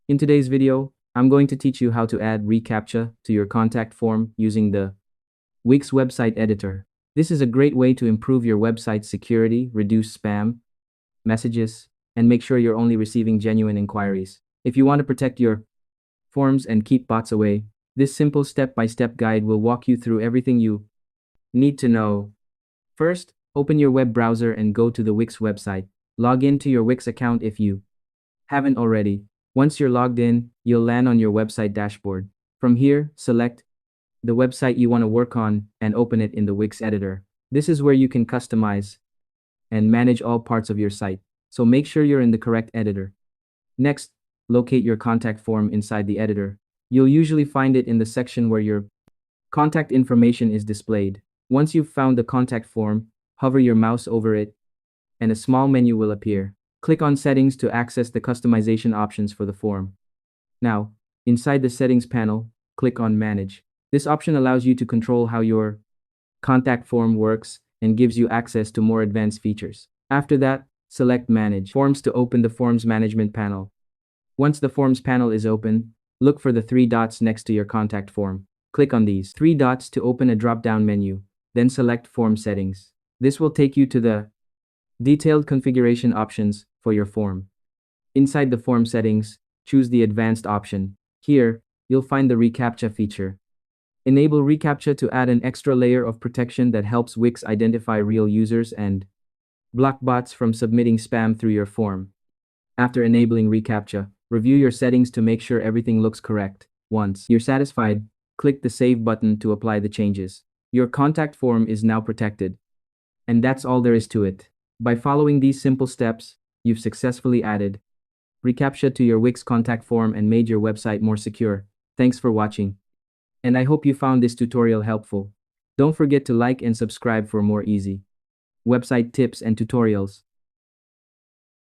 In today's video, I'm going to teach you how to add reCAPTCHA to your contact form using the Wix website editor. This is a great way to improve your website's security, reduce spam messages, and make sure you're only receiving genuine inquiries. If you want to protect your forms and keep bots away, this simple step-by-step guide will walk you through everything you need to know. First, open your web browser and go to the Wix website. Log in to your Wix account if you haven't already. Once you're logged in, you'll land on your website dashboard. From here, select the website you want to work on and open it in the Wix editor. This is where you can customize and manage all parts of your site, so make sure you're in the correct editor. Next, locate your contact form inside the editor. You'll usually find it in the section where your contact information is displayed. Once you've found the contact form, hover your mouse over it, and a small menu will appear. Click on Settings to access the customization options for the form. Now, inside the Settings panel, click on Manage. This option allows you to control how your contact form works and gives you access to more advanced features. After that, select Manage Forms to open the Forms Management panel. Once the Forms panel is open, look for the three dots next to your contact form. Click on these three dots to open a drop-down menu, then select Form Settings. This will take you to the detailed configuration options for your form. Inside the form settings, choose the advanced option. Here, you'll find the reCAPTCHA feature. Enable reCAPTCHA to add an extra layer of protection that helps Wix identify real users and block bots from submitting spam through your form. After enabling reCAPTCHA, review your settings to make sure everything looks correct. Once you're satisfied, click the Save button to apply the changes. Your contact form is now protected. And that's all there is to it. By following these simple steps, you've successfully added reCAPTCHA to your Wix contact form and made your website more secure. Thanks for watching. And I hope you found this tutorial helpful. Don't forget to like and subscribe for more easy website tips and tutorials.